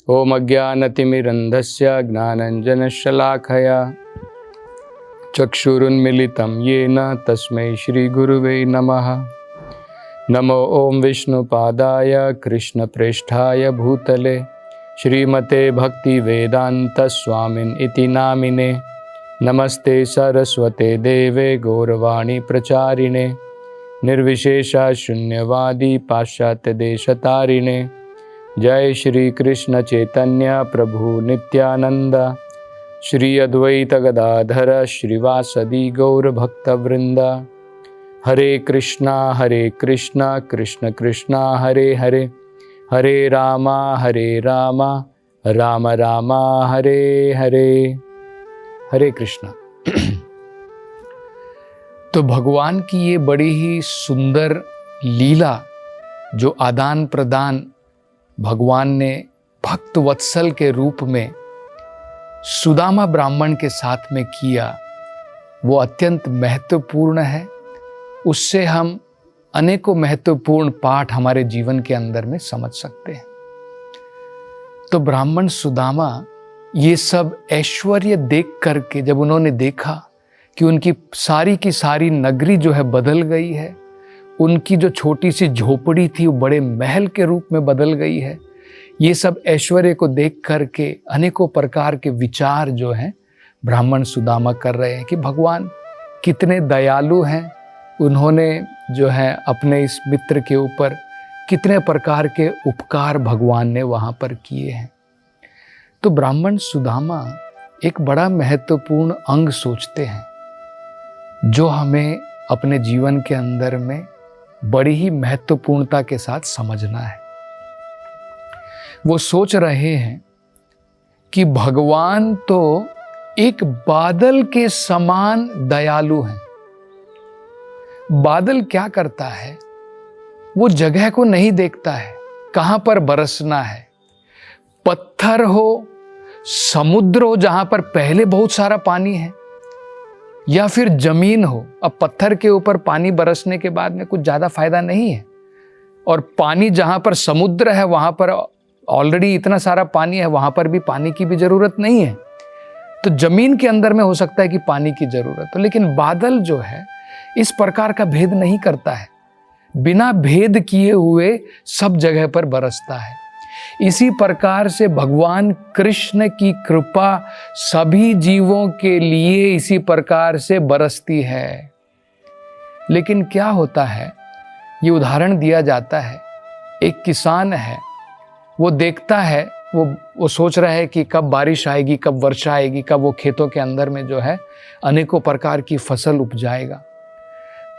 ओम अज्ञानतिमिरन्धस्य ज्ञानाञ्जनशलाखया चक्षुरुन्मीलितं येन तस्मै श्रीगुरुवे नमः। नमो ओम विष्णुपादाय कृष्णप्रेष्ठाय भूतले श्रीमते भक्तिवेदान्तस्वामिन् इति नामिने। नमस्ते सरस्वते देवे गौरवाणी प्रचारिणे निर्विशेषा शून्यवादी पाश्चात्यदेशतारिणे। जय श्री कृष्ण चैतन्य प्रभु नित्यानंद श्री अद्वैत गदाधर श्रीवासदि गौर भक्तवृंद। हरे कृष्णा कृष्ण कृष्णा हरे हरे, हरे रामा राम राम हरे हरे। हरे कृष्णा। तो भगवान की ये बड़ी ही सुंदर लीला जो आदान प्रदान भगवान ने भक्त वत्सल के रूप में सुदामा ब्राह्मण के साथ में किया, वो अत्यंत महत्वपूर्ण है। उससे हम अनेकों महत्वपूर्ण पाठ हमारे जीवन के अंदर में समझ सकते हैं। तो ब्राह्मण सुदामा ये सब ऐश्वर्य देख करके जब उन्होंने देखा कि उनकी सारी की सारी नगरी जो है बदल गई है, उनकी जो छोटी सी झोपड़ी थी वो बड़े महल के रूप में बदल गई है, ये सब ऐश्वर्य को देख करके अनेकों प्रकार के विचार जो हैं ब्राह्मण सुदामा कर रहे हैं कि भगवान कितने दयालु हैं। उन्होंने जो है अपने इस मित्र के ऊपर कितने प्रकार के उपकार भगवान ने वहाँ पर किए हैं। तो ब्राह्मण सुदामा एक बड़ा महत्वपूर्ण अंग सोचते हैं जो हमें अपने जीवन के अंदर में बड़ी ही महत्वपूर्णता के साथ समझना है। वो सोच रहे हैं कि भगवान तो एक बादल के समान दयालु हैं। बादल क्या करता है, वो जगह को नहीं देखता है कहां पर बरसना है। पत्थर हो, समुद्र हो जहां पर पहले बहुत सारा पानी है, या फिर जमीन हो। अब पत्थर के ऊपर पानी बरसने के बाद में कुछ ज्यादा फायदा नहीं है, और पानी जहां पर समुद्र है वहां पर ऑलरेडी इतना सारा पानी है, वहां पर भी पानी की भी जरूरत नहीं है। तो जमीन के अंदर में हो सकता है कि पानी की जरूरत हो, लेकिन बादल जो है इस प्रकार का भेद नहीं करता है, बिना भेद किए हुए सब जगह पर बरसता है। इसी प्रकार से भगवान कृष्ण की कृपा सभी जीवों के लिए इसी प्रकार से बरसती है। लेकिन क्या होता है, ये उदाहरण दिया जाता है, एक किसान है, वो देखता है, वो सोच रहा है कि कब बारिश आएगी, कब वर्षा आएगी, कब वो खेतों के अंदर में जो है अनेकों प्रकार की फसल उपजाएगा।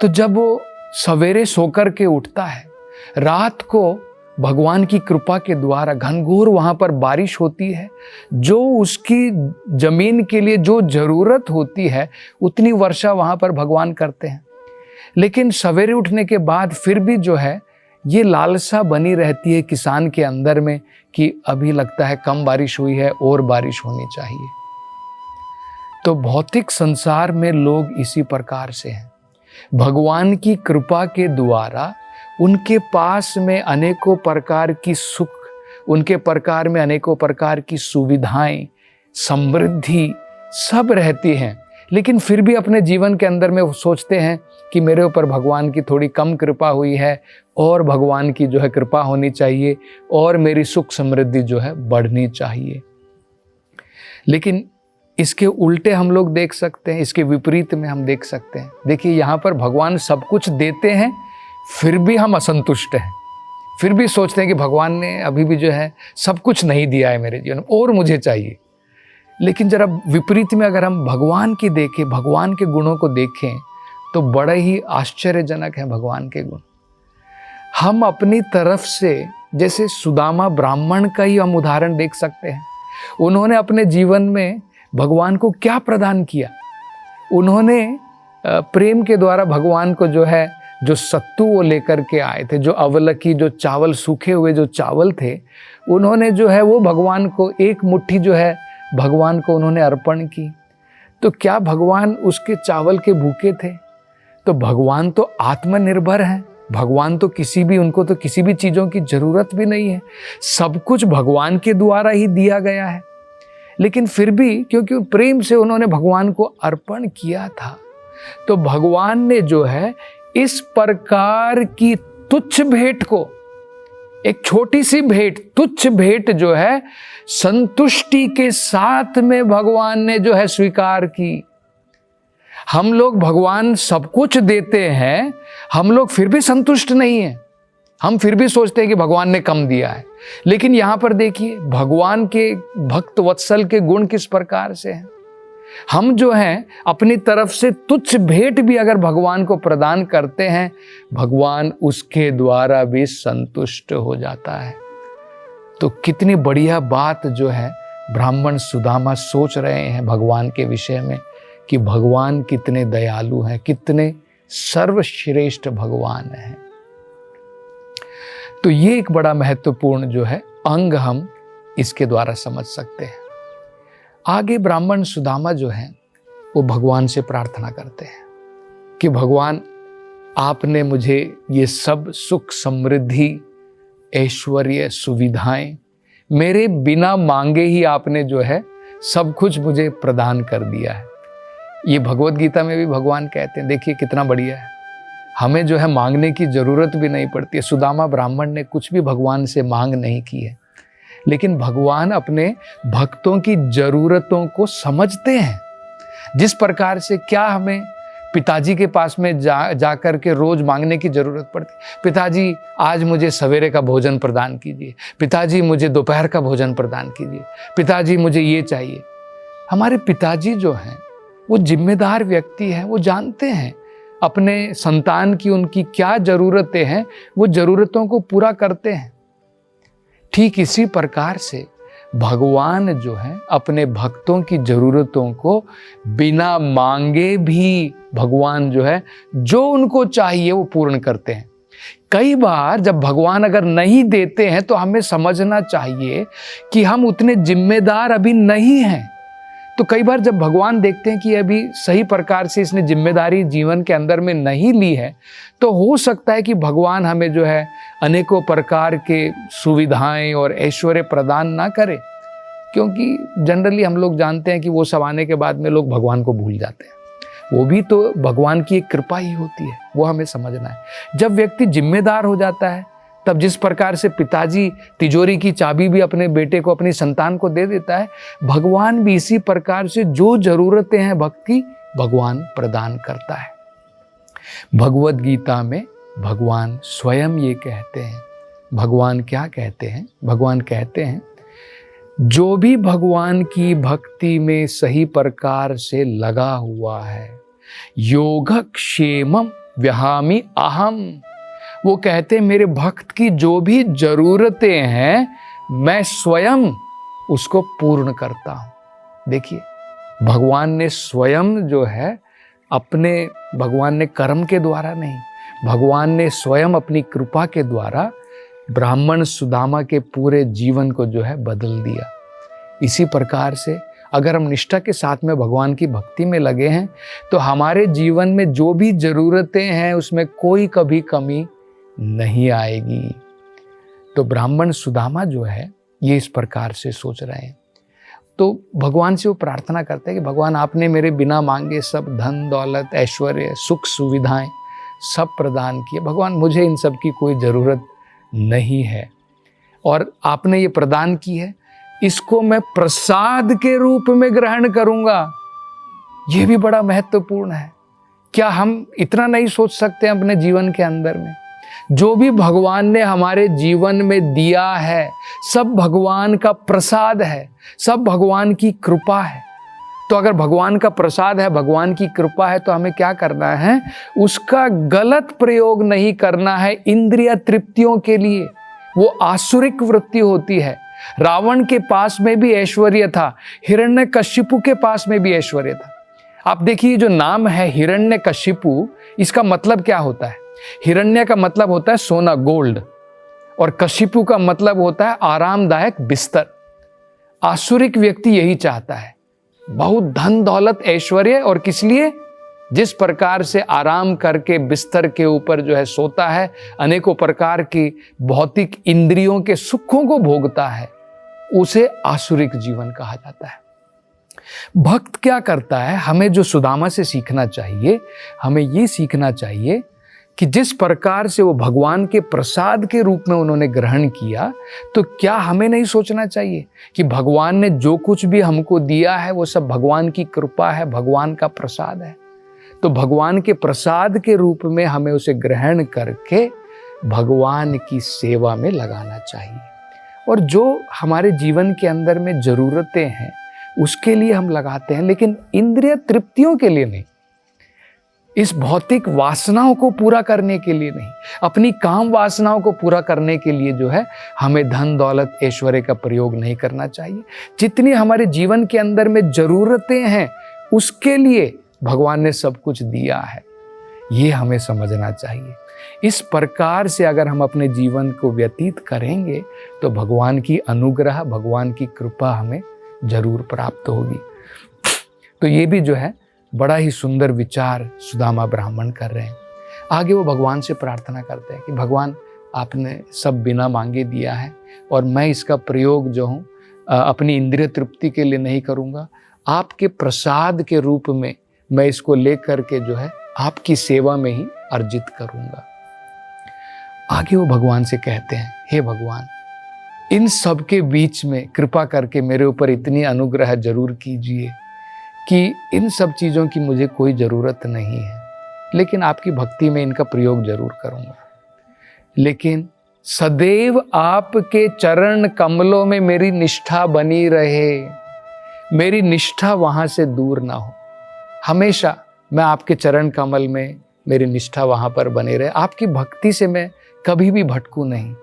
तो जब वो सवेरे सोकर के उठता है, रात को भगवान की कृपा के द्वारा घनघोर वहां पर बारिश होती है, जो उसकी जमीन के लिए जो जरूरत होती है उतनी वर्षा वहां पर भगवान करते हैं। लेकिन सवेरे उठने के बाद फिर भी जो है ये लालसा बनी रहती है किसान के अंदर में कि अभी लगता है कम बारिश हुई है और बारिश होनी चाहिए। तो भौतिक संसार में लोग इसी प्रकार से हैं। भगवान की कृपा के द्वारा उनके पास में अनेकों प्रकार की सुख, उनके प्रकार में अनेकों प्रकार की सुविधाएं, समृद्धि सब रहती हैं, लेकिन फिर भी अपने जीवन के अंदर में वो सोचते हैं कि मेरे ऊपर भगवान की थोड़ी कम कृपा हुई है और भगवान की जो है कृपा होनी चाहिए और मेरी सुख समृद्धि जो है बढ़नी चाहिए। लेकिन इसके उल्टे हम लोग देख सकते हैं, इसके विपरीत में हम देख सकते हैं। देखिए यहाँ पर भगवान सब कुछ देते हैं, फिर भी हम असंतुष्ट हैं, फिर भी सोचते हैं कि भगवान ने अभी भी जो है सब कुछ नहीं दिया है मेरे जीवन में और मुझे चाहिए। लेकिन जरा विपरीत में अगर हम भगवान की देखें, भगवान के गुणों को देखें, तो बड़े ही आश्चर्यजनक है भगवान के गुण। हम अपनी तरफ से, जैसे सुदामा ब्राह्मण का ही हम उदाहरण देख सकते हैं। उन्होंने अपने जीवन में भगवान को क्या प्रदान किया। उन्होंने प्रेम के द्वारा भगवान को जो है जो सत्तू वो लेकर के आए थे, जो अवलकी, जो चावल, सूखे हुए जो चावल थे, उन्होंने जो है वो भगवान को एक मुट्ठी जो है भगवान को उन्होंने अर्पण की। तो क्या भगवान उसके चावल के भूखे थे? तो भगवान तो आत्मनिर्भर हैं, भगवान तो उनको तो किसी भी चीज़ों की जरूरत भी नहीं है, सब कुछ भगवान के द्वारा ही दिया गया है। लेकिन फिर भी क्योंकि प्रेम से उन्होंने भगवान को अर्पण किया था, तो भगवान ने जो है इस प्रकार की तुच्छ भेंट को, एक छोटी सी भेंट, तुच्छ भेंट जो है संतुष्टि के साथ में भगवान ने जो है स्वीकार की। हम लोग भगवान सब कुछ देते हैं, हम लोग फिर भी संतुष्ट नहीं हैं, हम फिर भी सोचते हैं कि भगवान ने कम दिया है। लेकिन यहां पर देखिए भगवान के भक्त वत्सल के गुण किस प्रकार से हैं। हम जो हैं अपनी तरफ से तुच्छ भेंट भी अगर भगवान को प्रदान करते हैं, भगवान उसके द्वारा भी संतुष्ट हो जाता है। तो कितनी बढ़िया बात जो है ब्राह्मण सुदामा सोच रहे हैं भगवान के विषय में, कि भगवान कितने दयालु हैं, कितने सर्वश्रेष्ठ भगवान हैं। तो ये एक बड़ा महत्वपूर्ण जो है अंग हम इसके द्वारा समझ सकते हैं। आगे ब्राह्मण सुदामा जो हैं वो भगवान से प्रार्थना करते हैं कि भगवान आपने मुझे ये सब सुख समृद्धि ऐश्वर्य सुविधाएं मेरे बिना मांगे ही आपने जो है सब कुछ मुझे प्रदान कर दिया है। ये भगवत गीता में भी भगवान कहते हैं, देखिए कितना बढ़िया है, हमें जो है मांगने की जरूरत भी नहीं पड़ती है। सुदामा ब्राह्मण ने कुछ भी भगवान से मांग नहीं की है, लेकिन भगवान अपने भक्तों की जरूरतों को समझते हैं। जिस प्रकार से क्या हमें पिताजी के पास में जा कर के रोज मांगने की जरूरत पड़ती, पिताजी आज मुझे सवेरे का भोजन प्रदान कीजिए, पिताजी मुझे दोपहर का भोजन प्रदान कीजिए, पिताजी मुझे ये चाहिए। हमारे पिताजी जो हैं वो जिम्मेदार व्यक्ति हैं, वो जानते हैं अपने संतान की उनकी क्या जरूरतें हैं, वो जरूरतों को पूरा करते हैं। ठीक इसी प्रकार से भगवान जो है अपने भक्तों की जरूरतों को बिना मांगे भी भगवान जो है जो उनको चाहिए वो पूर्ण करते हैं। कई बार जब भगवान अगर नहीं देते हैं तो हमें समझना चाहिए कि हम उतने जिम्मेदार अभी नहीं हैं। तो कई बार जब भगवान देखते हैं कि अभी सही प्रकार से इसने जिम्मेदारी जीवन के अंदर में नहीं ली है, तो हो सकता है कि भगवान हमें जो है अनेकों प्रकार के सुविधाएं और ऐश्वर्य प्रदान ना करे, क्योंकि जनरली हम लोग जानते हैं कि वो सब आने के बाद में लोग भगवान को भूल जाते हैं। वो भी तो भगवान की एक कृपा ही होती है, वो हमें समझना है। जब व्यक्ति जिम्मेदार हो जाता है, तब जिस प्रकार से पिताजी तिजोरी की चाबी भी अपने बेटे को, अपनी संतान को दे देता है, भगवान भी इसी प्रकार से जो जरूरतें हैं भक्त की भगवान प्रदान करता है। भगवत गीता में भगवान स्वयं ये कहते हैं, भगवान क्या कहते हैं? भगवान कहते हैं जो भी भगवान की भक्ति में सही प्रकार से लगा हुआ है, योगक्षेमम व्याहामि अहम। वो कहते हैं मेरे भक्त की जो भी जरूरतें हैं मैं स्वयं उसको पूर्ण करता हूं। देखिए भगवान ने स्वयं जो है अपने, भगवान ने कर्म के द्वारा नहीं, भगवान ने स्वयं अपनी कृपा के द्वारा ब्राह्मण सुदामा के पूरे जीवन को जो है बदल दिया। इसी प्रकार से अगर हम निष्ठा के साथ में भगवान की भक्ति में लगे हैं तो हमारे जीवन में जो भी जरूरतें हैं उसमें कोई कभी कमी नहीं आएगी। तो ब्राह्मण सुदामा जो है ये इस प्रकार से सोच रहे हैं। तो भगवान से वो प्रार्थना करते हैं कि भगवान आपने मेरे बिना मांगे सब धन दौलत ऐश्वर्य सुख सुविधाएं सब प्रदान किए, भगवान मुझे इन सब की कोई ज़रूरत नहीं है, और आपने ये प्रदान की है, इसको मैं प्रसाद के रूप में ग्रहण करूंगा। ये भी बड़ा महत्वपूर्ण है। क्या हम इतना नहीं सोच सकते हैं अपने जीवन के अंदर में जो भी भगवान ने हमारे जीवन में दिया है सब भगवान का प्रसाद है, सब भगवान की कृपा है। तो अगर भगवान का प्रसाद है, भगवान की कृपा है, तो हमें क्या करना है? उसका गलत प्रयोग नहीं करना है इंद्रिय तृप्तियों के लिए। वो आसुरिक वृत्ति होती है। रावण के पास में भी ऐश्वर्य था, हिरण्यकशिपु के पास में भी ऐश्वर्य था। आप देखिए जो नाम है हिरण्यकशिपु, इसका मतलब क्या होता है? हिरण्य का मतलब होता है सोना गोल्ड, और कशिपु का मतलब होता है आरामदायक बिस्तर। आसुरिक व्यक्ति यही चाहता है, बहुत धन दौलत ऐश्वर्य, और किस लिए? जिस प्रकार से आराम करके बिस्तर के ऊपर जो है सोता है, अनेकों प्रकार की भौतिक इंद्रियों के सुखों को भोगता है, उसे आसुरिक जीवन कहा जाता है। भक्त क्या करता है, हमें जो सुदामा से सीखना चाहिए, हमें ये सीखना चाहिए कि जिस प्रकार से वो भगवान के प्रसाद के रूप में उन्होंने ग्रहण किया, तो क्या हमें नहीं सोचना चाहिए कि भगवान ने जो कुछ भी हमको दिया है वो सब भगवान की कृपा है, भगवान का प्रसाद है। तो भगवान के प्रसाद के रूप में हमें उसे ग्रहण करके भगवान की सेवा में लगाना चाहिए। और जो हमारे जीवन के अंदर में जरूरतें हैं उसके लिए हम लगाते हैं, लेकिन इंद्रिय तृप्तियों के लिए नहीं, इस भौतिक वासनाओं को पूरा करने के लिए नहीं, अपनी काम वासनाओं को पूरा करने के लिए जो है हमें धन दौलत ऐश्वर्य का प्रयोग नहीं करना चाहिए। जितनी हमारे जीवन के अंदर में जरूरतें हैं उसके लिए भगवान ने सब कुछ दिया है, ये हमें समझना चाहिए। इस प्रकार से अगर हम अपने जीवन को व्यतीत करेंगे तो भगवान की अनुग्रह, भगवान की कृपा हमें जरूर प्राप्त होगी। तो ये भी जो है बड़ा ही सुंदर विचार सुदामा ब्राह्मण कर रहे हैं। आगे वो भगवान से प्रार्थना करते हैं कि भगवान आपने सब बिना मांगे दिया है और मैं इसका प्रयोग जो हूँ अपनी इंद्रिय तृप्ति के लिए नहीं करूँगा, आपके प्रसाद के रूप में मैं इसको लेकर के जो है आपकी सेवा में ही अर्जित करूँगा। आगे वो भगवान से कहते हैं, हे भगवान, इन सब के बीच में कृपा करके मेरे ऊपर इतनी अनुग्रह जरूर कीजिए कि इन सब चीज़ों की मुझे कोई ज़रूरत नहीं है, लेकिन आपकी भक्ति में इनका प्रयोग जरूर करूँगा। लेकिन सदैव आपके चरण कमलों में मेरी निष्ठा बनी रहे, मेरी निष्ठा वहाँ से दूर ना हो। हमेशा मैं आपके चरण कमल में, मेरी निष्ठा वहाँ पर बने रहे, आपकी भक्ति से मैं कभी भी भटकूँ नहीं।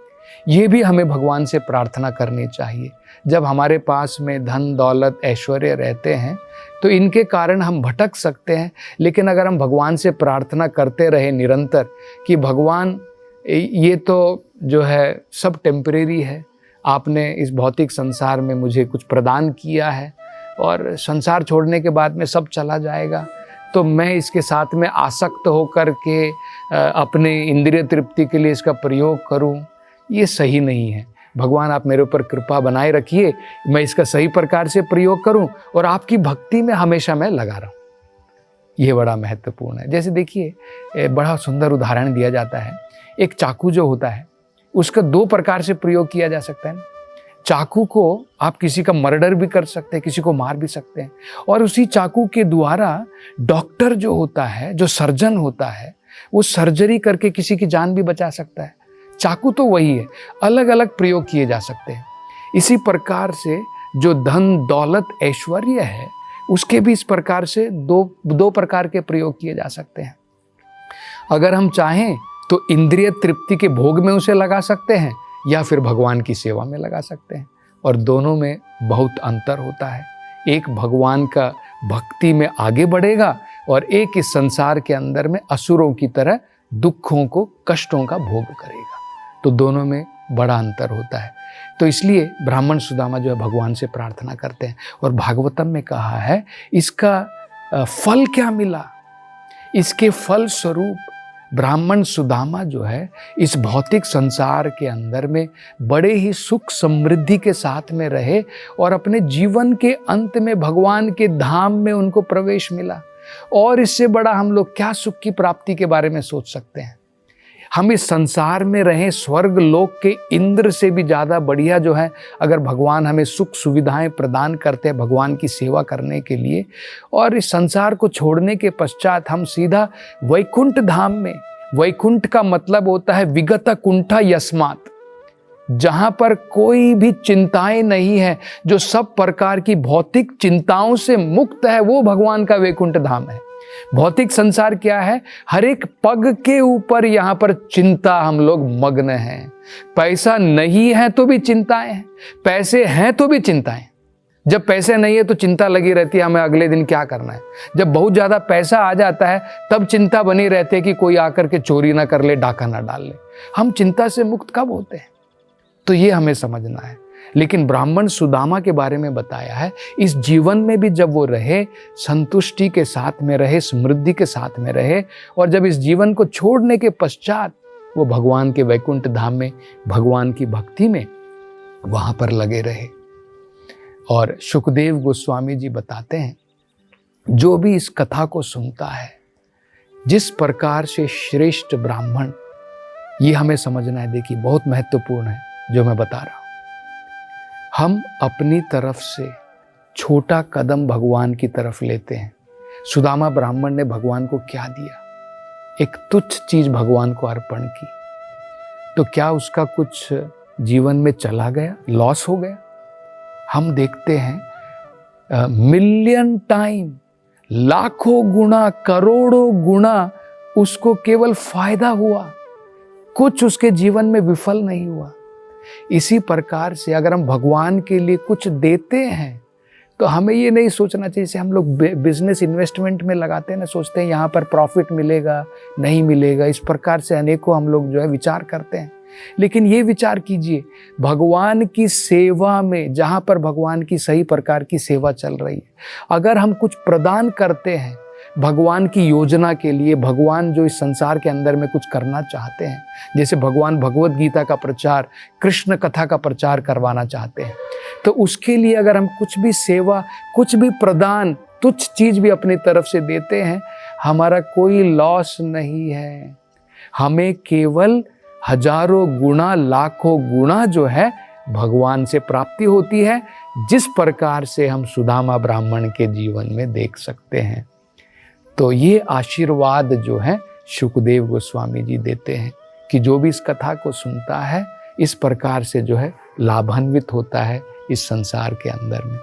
ये भी हमें भगवान से प्रार्थना करनी चाहिए। जब हमारे पास में धन दौलत ऐश्वर्य रहते हैं तो इनके कारण हम भटक सकते हैं, लेकिन अगर हम भगवान से प्रार्थना करते रहे निरंतर कि भगवान ये तो जो है सब टेम्परेरी है, आपने इस भौतिक संसार में मुझे कुछ प्रदान किया है और संसार छोड़ने के बाद में सब चला जाएगा, तो मैं इसके साथ में आसक्त होकर के अपने इंद्रिय तृप्ति के लिए इसका प्रयोग करूं, ये सही नहीं है। भगवान आप मेरे ऊपर कृपा बनाए रखिए, मैं इसका सही प्रकार से प्रयोग करूं और आपकी भक्ति में हमेशा मैं लगा रहूं। ये बड़ा महत्वपूर्ण है। जैसे देखिए, बड़ा सुंदर उदाहरण दिया जाता है। एक चाकू जो होता है उसका दो प्रकार से प्रयोग किया जा सकता है। चाकू को आप किसी का मर्डर भी कर सकते हैं, किसी को मार भी सकते हैं, और उसी चाकू के द्वारा डॉक्टर जो होता है, जो सर्जन होता है, वो सर्जरी करके किसी की जान भी बचा सकता है। चाकू तो वही है, अलग अलग प्रयोग किए जा सकते हैं। इसी प्रकार से जो धन दौलत ऐश्वर्य है उसके भी इस प्रकार से दो प्रकार के प्रयोग किए जा सकते हैं। अगर हम चाहें तो इंद्रिय तृप्ति के भोग में उसे लगा सकते हैं या फिर भगवान की सेवा में लगा सकते हैं, और दोनों में बहुत अंतर होता है। एक भगवान का भक्ति में आगे बढ़ेगा और एक इस संसार के अंदर में असुरों की तरह दुखों को, कष्टों का भोग करेगा। तो दोनों में बड़ा अंतर होता है। तो इसलिए ब्राह्मण सुदामा जो है भगवान से प्रार्थना करते हैं, और भागवतम में कहा है इसका फल क्या मिला। इसके फल स्वरूप ब्राह्मण सुदामा जो है इस भौतिक संसार के अंदर में बड़े ही सुख समृद्धि के साथ में रहे और अपने जीवन के अंत में भगवान के धाम में उनको प्रवेश मिला। और इससे बड़ा हम लोग क्या सुख की प्राप्ति के बारे में सोच सकते हैं। हम इस संसार में रहें, स्वर्ग लोक के इंद्र से भी ज़्यादा बढ़िया जो है अगर भगवान हमें सुख सुविधाएं प्रदान करते हैं भगवान की सेवा करने के लिए, और इस संसार को छोड़ने के पश्चात हम सीधा वैकुंठ धाम में, वैकुंठ का मतलब होता है विगत कुंठा यस्मात्, जहाँ पर कोई भी चिंताएं नहीं है, जो सब प्रकार की भौतिक चिंताओं से मुक्त है, वो भगवान का वैकुंठ धाम है। भौतिक संसार क्या है, हर एक पग के ऊपर यहाँ पर चिंता, हम लोग मग्न हैं। पैसा नहीं है तो भी चिंताएं हैं, पैसे हैं तो भी चिंताएं। जब पैसे नहीं है तो चिंता लगी रहती है हमें अगले दिन क्या करना है। जब बहुत ज्यादा पैसा आ जाता है तब चिंता बनी रहती है कि कोई आकर के चोरी ना कर ले, डाका ना डाल ले। हम चिंता से मुक्त कब होते हैं? तो ये हमें समझना है। लेकिन ब्राह्मण सुदामा के बारे में बताया है, इस जीवन में भी जब वो रहे, संतुष्टि के साथ में रहे, समृद्धि के साथ में रहे, और जब इस जीवन को छोड़ने के पश्चात वो भगवान के वैकुंठ धाम में, भगवान की भक्ति में वहां पर लगे रहे। और शुकदेव गोस्वामी जी बताते हैं, जो भी इस कथा को सुनता है, जिस प्रकार से श्रेष्ठ ब्राह्मण, ये हमें समझना है, देखिए बहुत महत्वपूर्ण है जो मैं बता रहा हूं। हम अपनी तरफ से छोटा कदम भगवान की तरफ लेते हैं। सुदामा ब्राह्मण ने भगवान को क्या दिया? एक तुच्छ चीज भगवान को अर्पण की, तो क्या उसका कुछ जीवन में चला गया, लॉस हो गया? हम देखते हैं मिलियन टाइम, लाखों गुना, करोड़ों गुना उसको केवल फायदा हुआ, कुछ उसके जीवन में विफल नहीं हुआ। इसी प्रकार से अगर हम भगवान के लिए कुछ देते हैं तो हमें ये नहीं सोचना चाहिए, जैसे हम लोग बिजनेस इन्वेस्टमेंट में लगाते हैं ना, सोचते हैं यहाँ पर प्रॉफिट मिलेगा नहीं मिलेगा, इस प्रकार से अनेकों हम लोग जो है विचार करते हैं। लेकिन ये विचार कीजिए, भगवान की सेवा में, जहाँ पर भगवान की सही प्रकार की सेवा चल रही है, अगर हम कुछ प्रदान करते हैं भगवान की योजना के लिए, भगवान जो इस संसार के अंदर में कुछ करना चाहते हैं, जैसे भगवान भगवत गीता का प्रचार, कृष्ण कथा का प्रचार करवाना चाहते हैं, तो उसके लिए अगर हम कुछ भी सेवा, कुछ भी प्रदान, तुच्छ चीज भी अपनी तरफ से देते हैं, हमारा कोई लॉस नहीं है। हमें केवल हजारों गुना, लाखों गुना जो है भगवान से प्राप्ति होती है, जिस प्रकार से हम सुदामा ब्राह्मण के जीवन में देख सकते हैं। तो ये आशीर्वाद जो है शुकदेव गोस्वामी जी देते हैं कि जो भी इस कथा को सुनता है, इस प्रकार से जो है लाभान्वित होता है इस संसार के अंदर में।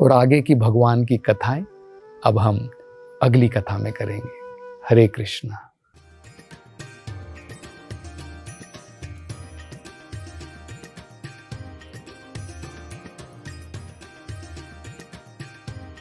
और आगे की भगवान की कथाएं अब हम अगली कथा में करेंगे। हरे कृष्णा।